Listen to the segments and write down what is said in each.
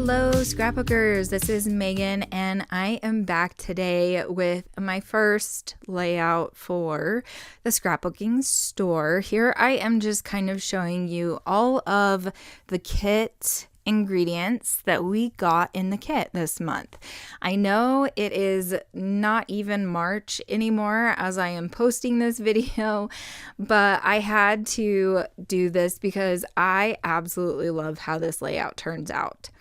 Hello scrapbookers, this is Megan and I am back today with my first layout for the scrapbooking store. Here I am just kind of showing you all of the kit ingredients that we got in the kit this month. I know it is not even March anymore as I am posting this video, but I had to do this because I absolutely love how this layout turns out.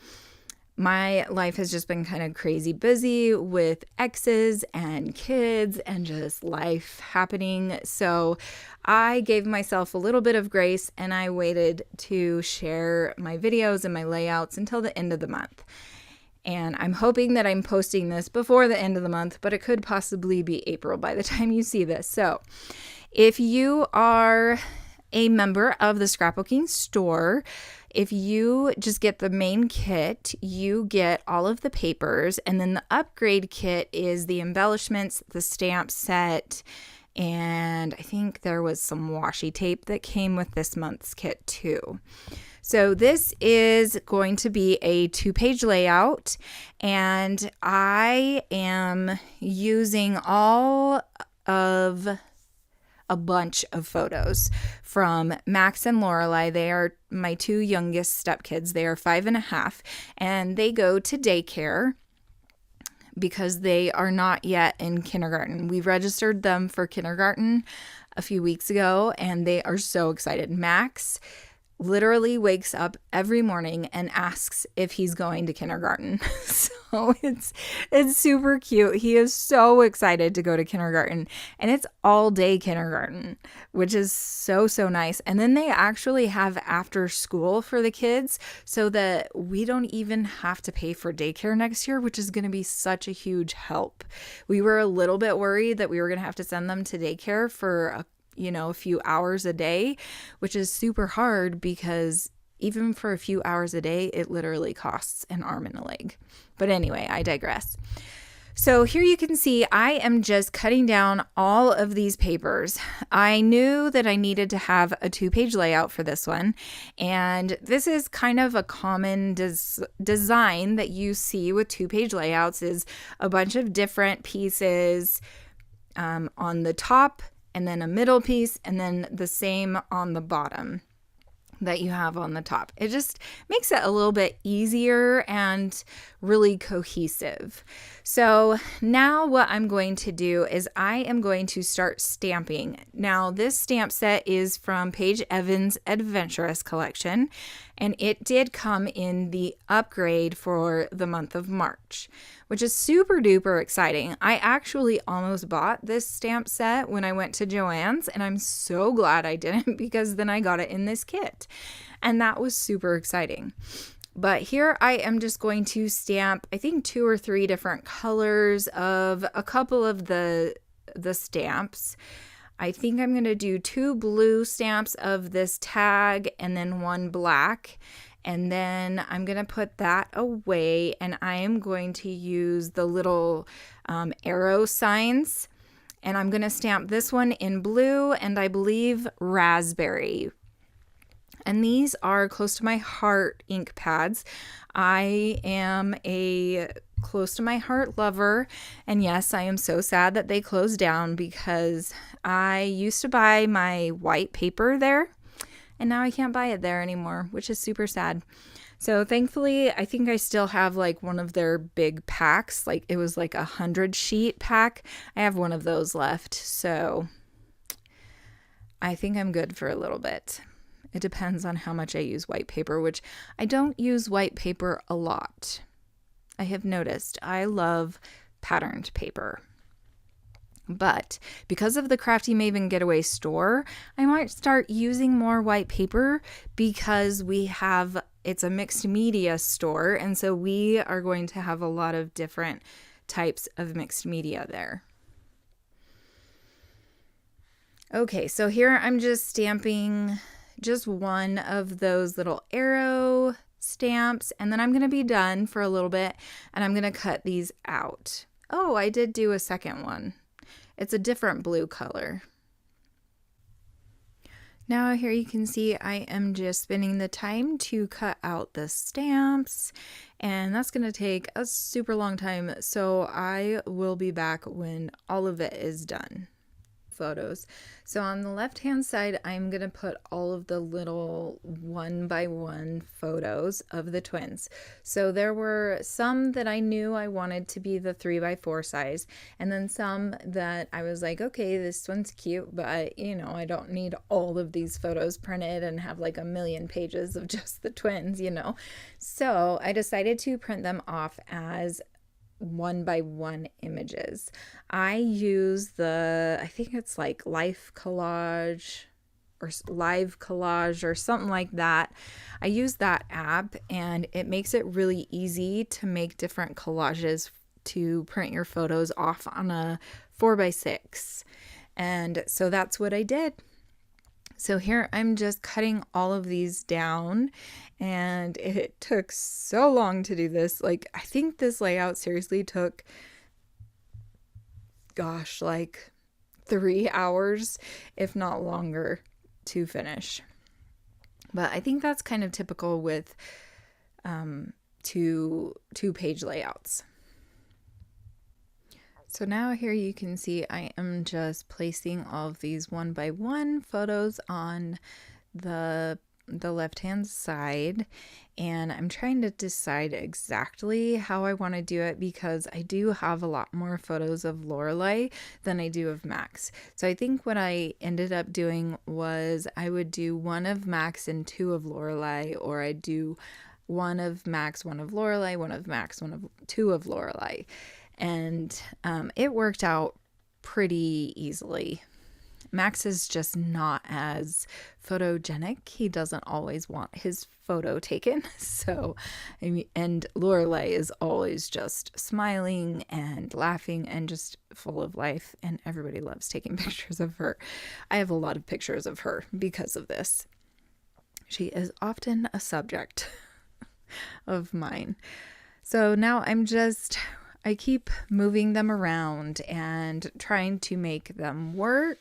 My life has just been kind of crazy busy with exes and kids and just life happening. So I gave myself a little bit of grace and I waited to share my videos and my layouts until the end of the month. And I'm hoping that I'm posting this before the end of the month, but it could possibly be April by the time you see this. So if you are a member of the scrapbooking store, if you just get the main kit, you get all of the papers, and then the upgrade kit is the embellishments, the stamp set, and I think there was some washi tape that came with this month's kit too. So this is going to be a 2-page layout, and I am using all of a bunch of photos from Max and Lorelai. They are my 2 youngest stepkids. They are 5.5 and they go to daycare because they are not yet in kindergarten. We registered them for kindergarten a few weeks ago and they are so excited. Max literally wakes up every morning and asks if he's going to kindergarten. So it's super cute. He is so excited to go to kindergarten, and it's all day kindergarten, which is so nice. And then they actually have after school for the kids so that we don't even have to pay for daycare next year, which is going to be such a huge help. We were a little bit worried that we were going to have to send them to daycare for a few hours a day, which is super hard because even for a few hours a day, it literally costs an arm and a leg. But anyway, I digress. So here you can see I am just cutting down all of these papers. I knew that I needed to have a 2-page layout for this one. And this is kind of a common design that you see with 2-page layouts is a bunch of different pieces on the top, and then a middle piece, and then the same on the bottom that you have on the top. It just makes it a little bit easier and really cohesive. So now what I'm going to do is I am going to start stamping. Now this stamp set is from Paige Evans' Adventrues collection, and it did come in the upgrade for the month of March, which is super duper exciting. I actually almost bought this stamp set when I went to Joann's, and I'm so glad I didn't because then I got it in this kit. And that was super exciting. But here I am just going to stamp, I think 2 or 3 different colors of a couple of the stamps. I think I'm going to do 2 blue stamps of this tag and then 1 black. And then I'm going to put that away and I am going to use the little arrow signs. And I'm going to stamp this one in blue and I believe raspberry. And these are close to my heart ink pads. I am a close to my heart lover. And yes, I am so sad that they closed down because I used to buy my white paper there. And now I can't buy it there anymore, which is super sad. So thankfully, I think I still have like one of their big packs. Like it was like 100 sheet pack. I have one of those left. So I think I'm good for a little bit. It depends on how much I use white paper, which I don't use white paper a lot. I have noticed I love patterned paper. But because of the Crafty Maven Getaway store, I might start using more white paper because it's a mixed media store. And so we are going to have a lot of different types of mixed media there. Okay, so here I'm just stamping just one of those little arrow stamps, and then I'm going to be done for a little bit, and I'm going to cut these out. Oh, I did do a second one. It's a different blue color. Now here you can see I am just spending the time to cut out the stamps, and that's going to take a super long time, so I will be back when all of it is done. Photos. So on the left hand side, I'm going to put all of the little 1x1 photos of the twins. So there were some that I knew I wanted to be the 3x4 size, and then some that I was like, okay, this one's cute, but you know, I don't need all of these photos printed and have like a million pages of just the twins, you know. So I decided to print them off as 1x1 images. I use I think it's like Life Collage or Live Collage or something like that. I use that app, and it makes it really easy to make different collages to print your photos off on a 4x6. And so that's what I did. So here I'm just cutting all of these down, and it took so long to do this. Like, I think this layout seriously took, gosh, like 3 hours, if not longer, to finish. But I think that's kind of typical with two-page layouts. So now here you can see I am just placing all of these 1x1 photos on the left hand side, and I'm trying to decide exactly how I want to do it because I do have a lot more photos of Lorelai than I do of Max. So I think what I ended up doing was I would do one of Max and two of Lorelai, or I'd do one of Max, one of Lorelai, one of Max, two of Lorelai. And it worked out pretty easily. Max is just not as photogenic. He doesn't always want his photo taken. So, and Lorelai is always just smiling and laughing and just full of life, and everybody loves taking pictures of her. I have a lot of pictures of her because of this. She is often a subject of mine. So now I keep moving them around and trying to make them work.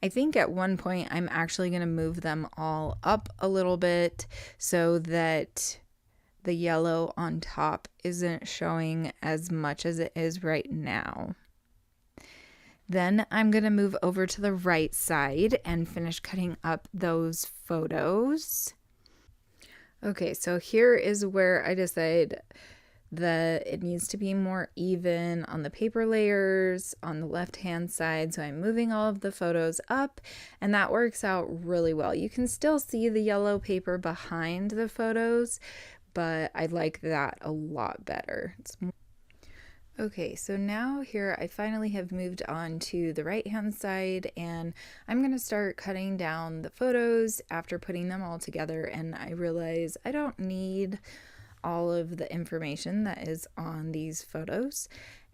I think at one point I'm actually going to move them all up a little bit so that the yellow on top isn't showing as much as it is right now. Then I'm going to move over to the right side and finish cutting up those photos. Okay, so here is where I decide that it needs to be more even on the paper layers on the left hand side. So I'm moving all of the photos up, and that works out really well. You can still see the yellow paper behind the photos, but I like that a lot better. Okay, so now here I finally have moved on to the right hand side, and I'm going to start cutting down the photos after putting them all together, and I realize I don't need all of the information that is on these photos,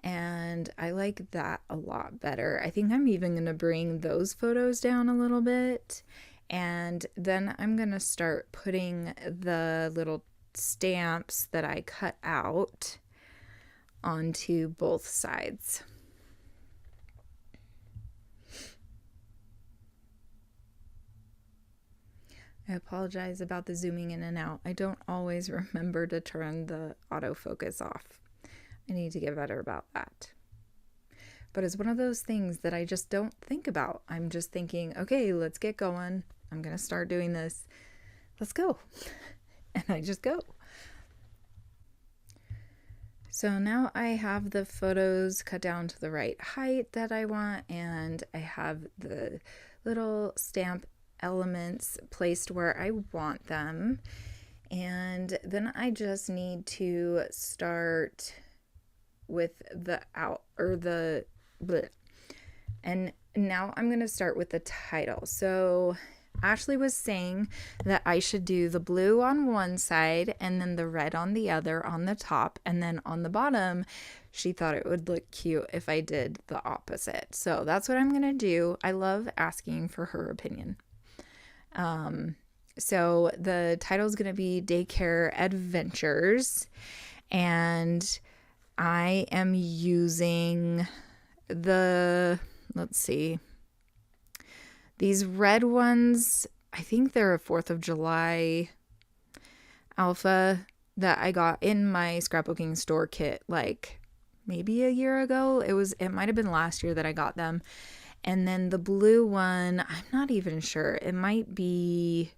and I like that a lot better. I think I'm even going to bring those photos down a little bit, and then I'm going to start putting the little stamps that I cut out onto both sides. I apologize about the zooming in and out. I don't always remember to turn the autofocus off. I need to get better about that. But it's one of those things that I just don't think about. I'm just thinking, okay, let's get going. I'm going to start doing this. Let's go. And I just go. So now I have the photos cut down to the right height that I want, and I have the little stamp elements placed where I want them, and then I just need to start with and now I'm going to start with the title. So Ashley was saying that I should do the blue on one side and then the red on the other on the top, and then on the bottom she thought it would look cute if I did the opposite. So that's what I'm going to do. I love asking for her opinion. So the title is going to be Daycare Adventures, and I am using let's see, these red ones I think they're a 4th of July alpha that I got in my scrapbooking store kit like maybe a year ago. It might have been last year that I got them. And then the blue one, I'm not even sure. It might be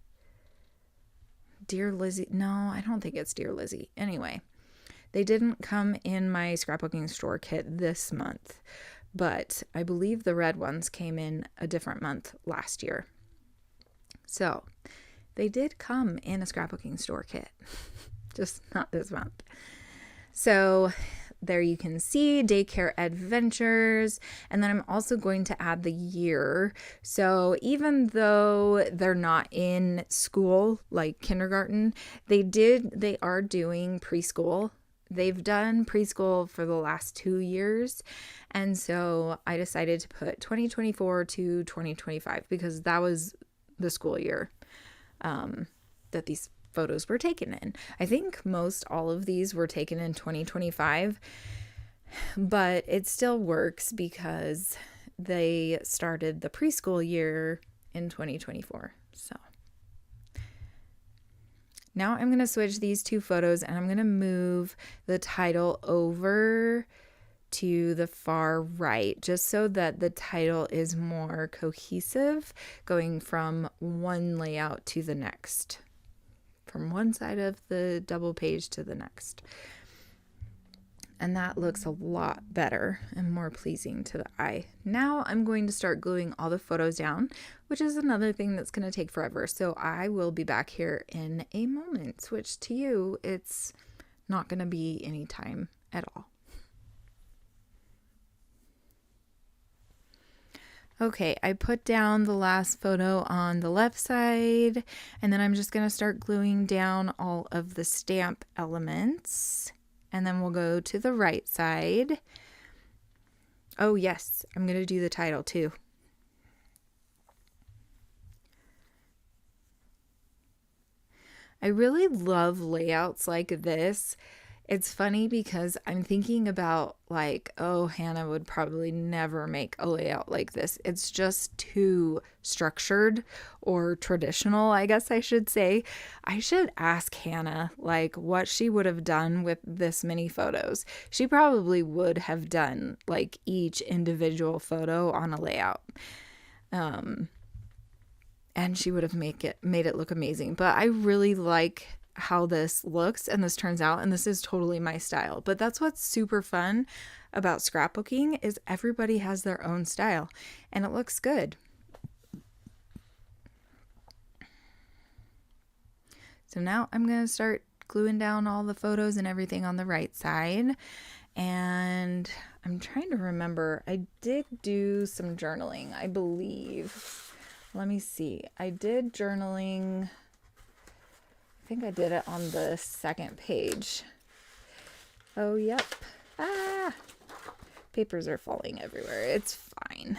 Dear Lizzie. No, I don't think it's Dear Lizzie. Anyway, they didn't come in my scrapbooking store kit this month, but I believe the red ones came in a different month last year. So they did come in a scrapbooking store kit, just not this month. So there you can see Daycare Adventures. And then I'm also going to add the year. So even though they're not in school, like kindergarten, they are doing preschool. They've done preschool for the last 2 years. And so I decided to put 2024 to 2025 because that was the school year that these photos were taken in. I think most all of these were taken in 2025, but it still works because they started the preschool year in 2024. So now I'm going to switch these 2 photos and I'm going to move the title over to the far right just so that the title is more cohesive going from one layout to the next, from one side of the double page to the next. And that looks a lot better and more pleasing to the eye. Now I'm going to start gluing all the photos down, which is another thing that's going to take forever. So I will be back here in a moment, which to you, it's not going to be any time at all. Okay, I put down the last photo on the left side, and then I'm just going to start gluing down all of the stamp elements, and then we'll go to the right side. Oh yes, I'm going to do the title too. I really love layouts like this. It's funny because I'm thinking about like, oh, Hannah would probably never make a layout like this. It's just too structured or traditional, I guess I should say. I should ask Hannah like what she would have done with this many photos. She probably would have done like each individual photo on a layout. And she would have made it look amazing. But I really like how this looks and this turns out, and this is totally my style. But that's what's super fun about scrapbooking is everybody has their own style and it looks good. So now I'm going to start gluing down all the photos and everything on the right side. And I'm trying to remember, I did do some journaling, I believe. Let me see. I did journaling. I think I did it on the second page. Oh, yep. Ah, papers are falling everywhere. It's fine.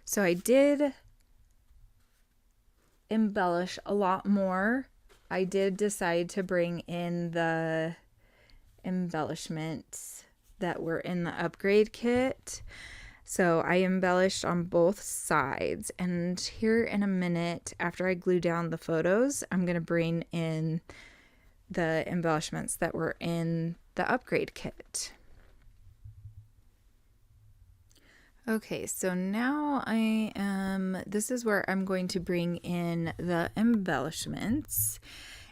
So I did embellish a lot more. I did decide to bring in the embellishments that were in the upgrade kit. So I embellished on both sides, and here in a minute after I glue down the photos, I'm going to bring in the embellishments that were in the upgrade kit. Okay, so now this is where I'm going to bring in the embellishments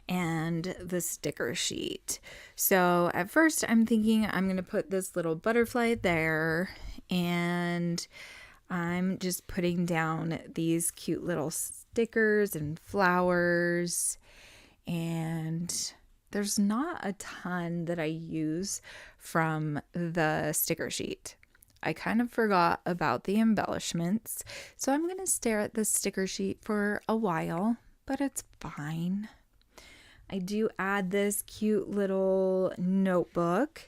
and the sticker sheet. So at first I'm thinking I'm going to put this little butterfly there, and I'm just putting down these cute little stickers and flowers, and there's not a ton that I use from the sticker sheet. I kind of forgot about the embellishments, so I'm going to stare at the sticker sheet for a while, but it's fine. I do add this cute little notebook.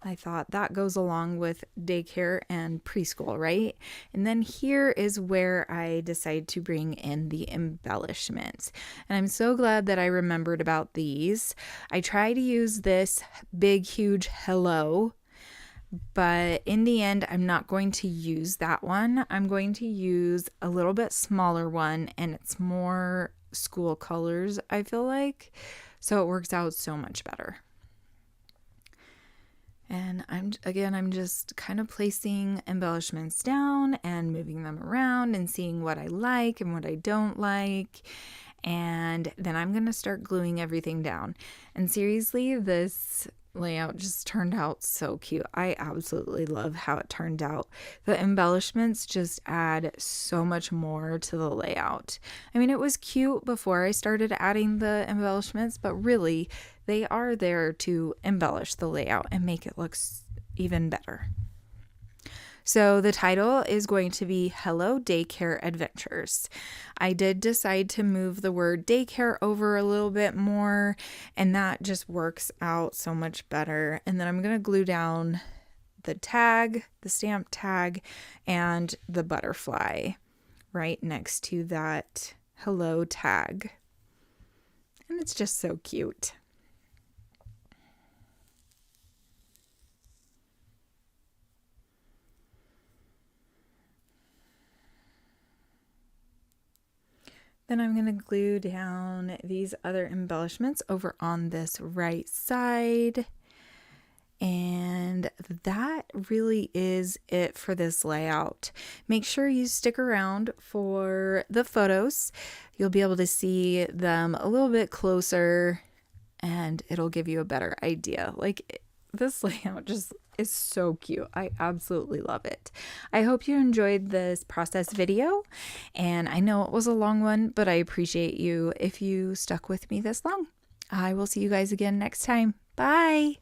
I thought that goes along with daycare and preschool, right? And then here is where I decide to bring in the embellishments. And I'm so glad that I remembered about these. I try to use this big, huge hello, but in the end, I'm not going to use that one. I'm going to use a little bit smaller one, and it's more school colors, I feel like. So it works out so much better. And I'm just kind of placing embellishments down and moving them around and seeing what I like and what I don't like. And then I'm going to start gluing everything down. And seriously, this layout just turned out so cute. I absolutely love how it turned out. The embellishments just add so much more to the layout. I mean, it was cute before I started adding the embellishments, but really they are there to embellish the layout and make it look even better. So the title is going to be Hello Daycare Adventures. I did decide to move the word daycare over a little bit more, and that just works out so much better. And then I'm going to glue down the tag, the stamp tag, and the butterfly right next to that hello tag. And it's just so cute. Then I'm going to glue down these other embellishments over on this right side. And that really is it for this layout. Make sure you stick around for the photos. You'll be able to see them a little bit closer and it'll give you a better idea. Like, this layout just is so cute. I absolutely love it. I hope you enjoyed this process video, and I know it was a long one, but I appreciate you if you stuck with me this long. I will see you guys again next time. Bye.